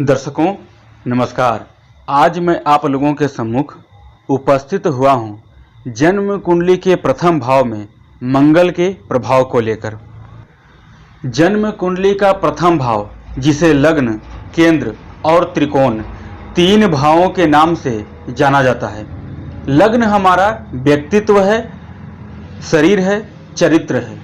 दर्शकों नमस्कार। आज मैं आप लोगों के सम्मुख उपस्थित हुआ हूं जन्म कुंडली के प्रथम भाव में मंगल के प्रभाव को लेकर। जन्म कुंडली का प्रथम भाव, जिसे लग्न, केंद्र और त्रिकोण तीन भावों के नाम से जाना जाता है। लग्न हमारा व्यक्तित्व है, शरीर है, चरित्र है।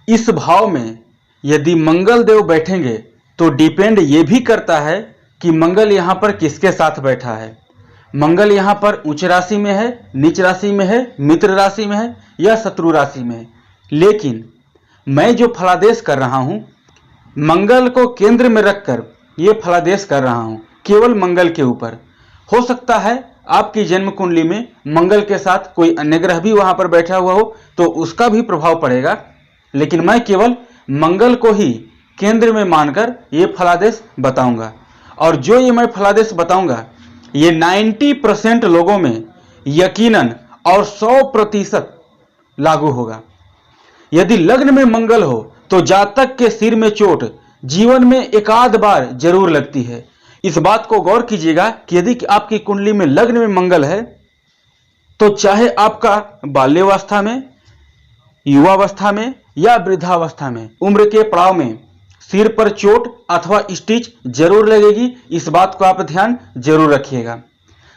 इस भाव में यदि मंगल देव बैठेंगे तो डिपेंड ये भी करता है कि मंगल यहाँ पर किसके साथ बैठा है। मंगल यहाँ पर उच्च राशि में है, नीच राशि में है, मित्र राशि में है या शत्रु राशि में है। लेकिन मैं जो फलादेश कर रहा हूँ, मंगल को केंद्र में रखकर ये फलादेश कर रहा हूँ केवल मंगल के ऊपर। हो सकता है आपकी जन्म कुंडली में मंगल के साथ कोई अन्य ग्रह भी वहाँ पर बैठा हुआ हो तो उसका भी प्रभाव पड़ेगा, लेकिन मैं केवल मंगल को ही केंद्र में मानकर ये फलादेश बताऊंगा। और जो ये मैं फलादेश बताऊंगा ये 90% लोगों में यकीनन और 100% लागू होगा। यदि लग्न में मंगल हो तो जातक के सिर में चोट जीवन में एकाध बार जरूर लगती है। इस बात को गौर कीजिएगा कि यदि आपकी कुंडली में लग्न में मंगल है तो चाहे आपका बाल्यावस्था में, युवावस्था में या वृद्धावस्था में, उम्र के पड़ाव में सिर पर चोट अथवा स्टिच जरूर लगेगी। इस बात को आप ध्यान जरूर रखिएगा।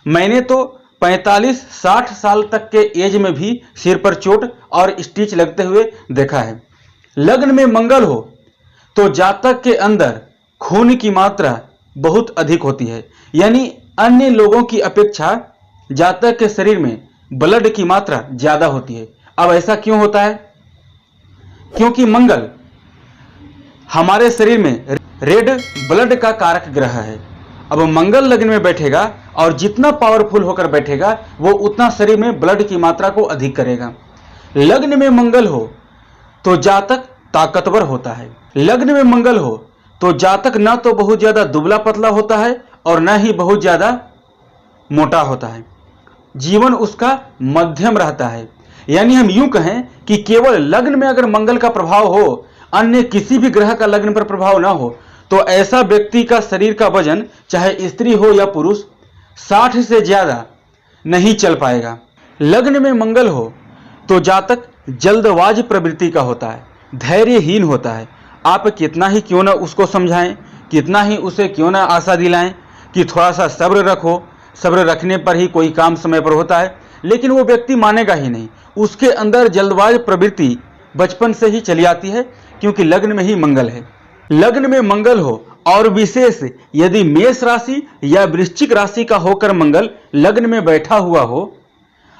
मैंने तो 45-60 साल तक के एज में भी सिर पर चोट और स्टिच लगते हुए देखा है। लग्न में मंगल हो तो जातक के अंदर खून की मात्रा बहुत अधिक होती है, यानी अन्य लोगों की अपेक्षा जातक के शरीर में ब्लड की मात्रा ज्यादा होती है। अब ऐसा क्यों होता है? क्योंकि मंगल हमारे शरीर में रेड ब्लड का कारक ग्रह है। अब मंगल लग्न में बैठेगा और जितना पावरफुल होकर बैठेगा वो उतना शरीर में ब्लड की मात्रा को अधिक करेगा। लग्न में मंगल हो तो जातक ताकतवर होता है। लग्न में मंगल हो तो जातक न तो बहुत ज्यादा दुबला पतला होता है और न ही बहुत ज्यादा मोटा होता है। जीवन उसका मध्यम रहता है। यानी हम यूं कहें कि केवल लग्न में अगर मंगल का प्रभाव हो, अन्य किसी भी ग्रह का लग्न पर प्रभाव ना हो, तो ऐसा व्यक्ति का शरीर का वजन, चाहे स्त्री हो या पुरुष, 60 से ज्यादा नहीं चल पाएगा। लग्न में मंगल हो तो जातक जल्दबाज प्रवृत्ति का होता है, धैर्यहीन होता है। आप कितना ही क्यों ना उसको समझाएं, कितना ही उसे क्यों ना आशा दिलाएं कि थोड़ा सा सब्र रखो, सब्र रखने पर ही कोई काम समय पर होता है, लेकिन वो व्यक्ति मानेगा ही नहीं। उसके अंदर जल्दबाज प्रवृत्ति बचपन से ही चली आती है, क्योंकि लग्न में ही मंगल है। लग्न में मंगल हो और विशेष यदि मेष राशि या वृश्चिक राशि का होकर मंगल लग्न में बैठा हुआ हो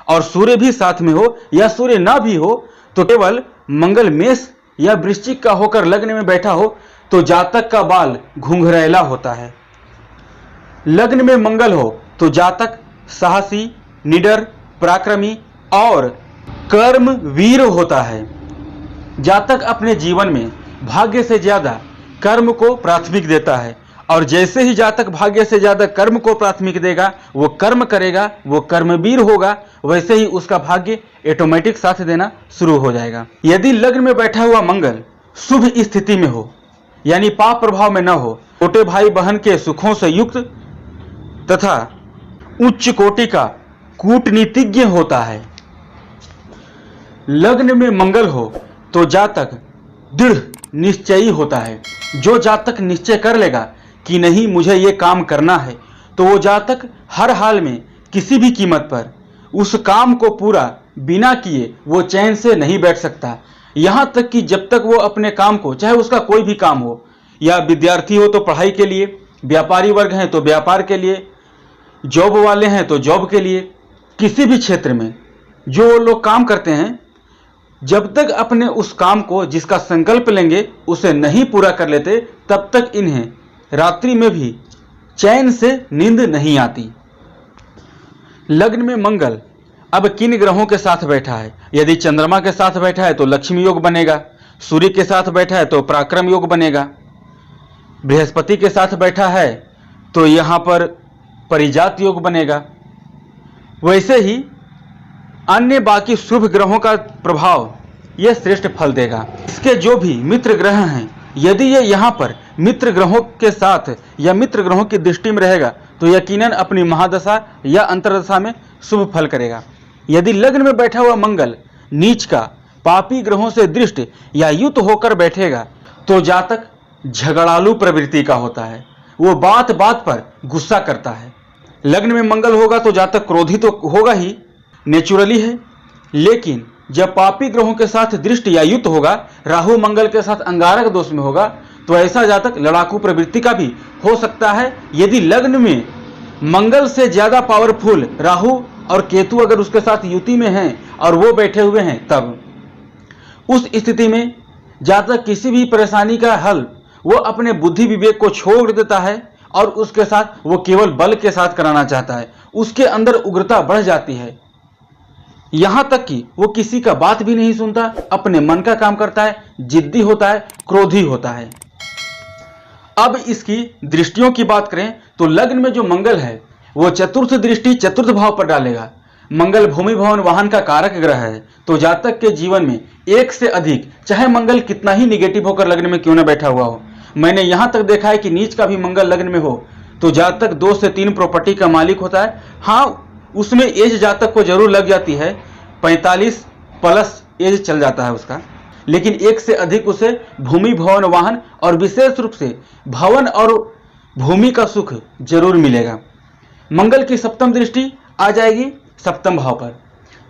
और सूर्य भी साथ में हो या सूर्य ना भी हो, तो केवल मंगल मेष या वृश्चिक का होकर लग्न में बैठा हो तो जातक का बाल घुंघरैला होता है। लग्न में मंगल हो तो जातक साहसी, निडर, पराक्रमी और कर्मवीर होता है। जातक अपने जीवन में भाग्य से ज्यादा कर्म को प्राथमिक देता है, और जैसे ही जातक भाग्य से ज्यादा कर्म को प्राथमिक देगा, वो कर्म करेगा, वो कर्मवीर होगा, वैसे ही उसका भाग्य ऑटोमेटिक साथ देना शुरू हो जाएगा। यदि लग्न में बैठा हुआ मंगल शुभ स्थिति में हो, यानी पाप प्रभाव में न हो, छोटे भाई बहन के सुखों से युक्त तथा उच्च कोटि का कूटनीतिज्ञ होता है। लग्न में मंगल हो तो जातक दृढ़ निश्चयी होता है। जो जातक निश्चय कर लेगा कि नहीं मुझे ये काम करना है, तो वो जातक हर हाल में किसी भी कीमत पर उस काम को पूरा बिना किए वो चैन से नहीं बैठ सकता। यहाँ तक कि जब तक वो अपने काम को, चाहे उसका कोई भी काम हो, या विद्यार्थी हो तो पढ़ाई के लिए, व्यापारी वर्ग हैं तो व्यापार के लिए, जॉब वाले हैं तो जॉब के लिए, किसी भी क्षेत्र में जो लोग काम करते हैं, जब तक अपने उस काम को जिसका संकल्प लेंगे उसे नहीं पूरा कर लेते, तब तक इन्हें रात्रि में भी चैन से नींद नहीं आती। लग्न में मंगल अब किन ग्रहों के साथ बैठा है? यदि चंद्रमा के साथ बैठा है तो लक्ष्मी योग बनेगा, सूर्य के साथ बैठा है तो पराक्रम योग बनेगा, बृहस्पति के साथ बैठा है तो यहाँ पर परिजात योग बनेगा। वैसे ही अन्य बाकी शुभ ग्रहों का प्रभाव यह श्रेष्ठ फल देगा। इसके जो भी मित्र ग्रह हैं, यदि ये यहाँ पर मित्र ग्रहों के साथ या मित्र ग्रहों की दृष्टि में रहेगा तो यकीनन अपनी महादशा या अंतर्दशा में शुभ फल करेगा। यदि लग्न में बैठा हुआ मंगल नीच का पापी ग्रहों से दृष्ट या युत होकर बैठेगा तो जातक झगड़ालू प्रवृत्ति का होता है, वो बात बात पर गुस्सा करता है। लग्न में मंगल होगा तो जातक क्रोधी तो होगा ही, नेचुरली है, लेकिन जब पापी ग्रहों के साथ दृष्ट या युत होगा, राहु मंगल के साथ अंगारक दोष में होगा, तो ऐसा जातक लड़ाकू प्रवृत्ति का भी हो सकता है। यदि लग्न में मंगल से ज्यादा पावरफुल राहु और केतु अगर उसके साथ युति में हैं और वो बैठे हुए हैं, तब उस स्थिति में जातक किसी भी परेशानी का हल वो अपने बुद्धि विवेक को छोड़ देता है और उसके साथ वो केवल बल के साथ कराना चाहता है। उसके अंदर उग्रता बढ़ जाती है, यहां तक कि वो किसी का बात भी नहीं सुनता, अपने मन का काम करता है, जिद्दी होता है, क्रोधी होता है। अब इसकी दृष्टियों की बात करें तो लग्न में जो मंगल है वो चतुर्थ दृष्टि चतुर्थ भाव पर डालेगा। मंगल भूमि भवन वाहन का कारक ग्रह है, तो जातक के जीवन में एक से अधिक, चाहे मंगल कितना ही निगेटिव होकर लग्न में क्यों न बैठा हुआ हो, मैंने यहां तक देखा है कि नीच का भी मंगल लग्न में हो तो जातक 2 से 3 प्रॉपर्टी का मालिक होता है। हाँ, उसमें एज जातक को जरूर लग जाती है, 45 प्लस एज चल जाता है उसका, लेकिन एक से अधिक उसे भूमि भवन वाहन और विशेष रूप से भवन और भूमि का सुख जरूर मिलेगा। मंगल की सप्तम दृष्टि आ जाएगी सप्तम भाव पर,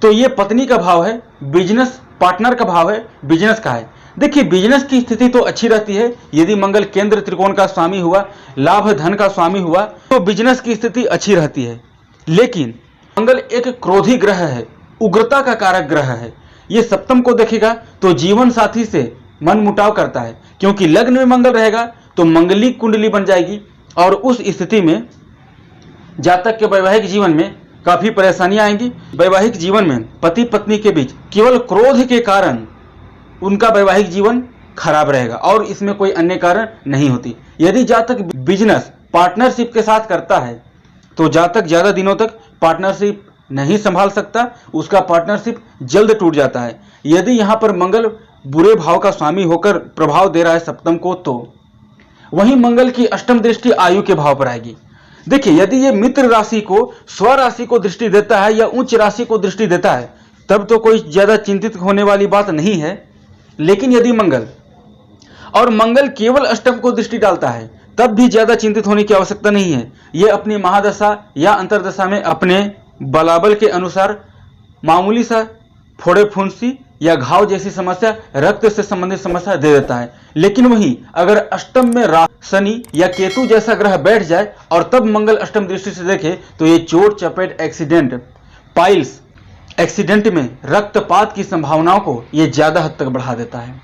तो ये पत्नी का भाव है, बिजनेस पार्टनर का भाव है, बिजनेस का है। देखिए, बिजनेस की स्थिति तो अच्छी रहती है यदि मंगल केंद्र त्रिकोण का स्वामी हुआ, लाभ धन का स्वामी हुआ, तो बिजनेस की स्थिति अच्छी रहती है। लेकिन मंगल एक क्रोधी ग्रह है, उग्रता का कारक ग्रह है, ये सप्तम को देखेगा तो जीवन साथी से मन मुटाव करता है, क्योंकि लग्न में मंगल रहेगा तो मंगली कुंडली बन जाएगी और उस स्थिति में जातक के वैवाहिक जीवन में काफी परेशानियां आएंगी। वैवाहिक जीवन में पति पत्नी के बीच केवल क्रोध के कारण उनका वैवाहिक जीवन खराब रहेगा और इसमें कोई अन्य कारण नहीं होती। यदि जातक बिजनेस पार्टनरशिप के साथ करता है तो जातक ज्यादा दिनों तक पार्टनरशिप नहीं संभाल सकता, उसका पार्टनरशिप जल्द टूट जाता है। यदि यहां पर मंगल बुरे भाव का स्वामी होकर प्रभाव दे रहा है सप्तम को, तो वहीं मंगल की अष्टम दृष्टि आयु के भाव पर आएगी। देखिए, यदि ये मित्र राशि को स्व राशि को दृष्टि देता है या उच्च राशि को दृष्टि देता है तब तो कोई ज्यादा चिंतित होने वाली बात नहीं है, लेकिन यदि मंगल केवल अष्टम को दृष्टि डालता है तब भी ज्यादा चिंतित होने की आवश्यकता नहीं है। ये अपनी महादशा या अंतर्दशा में अपने बलाबल के अनुसार मामूली सा फोड़े फुंसी या घाव जैसी समस्या, रक्त से संबंधित समस्या दे देता है। लेकिन वहीं अगर अष्टम में शनि या केतु जैसा ग्रह बैठ जाए और तब मंगल अष्टम दृष्टि से देखे तो ये चोट चपेट, एक्सीडेंट, पाइल्स, एक्सीडेंट में रक्तपात की संभावनाओं को ये ज्यादा हद तक बढ़ा देता है।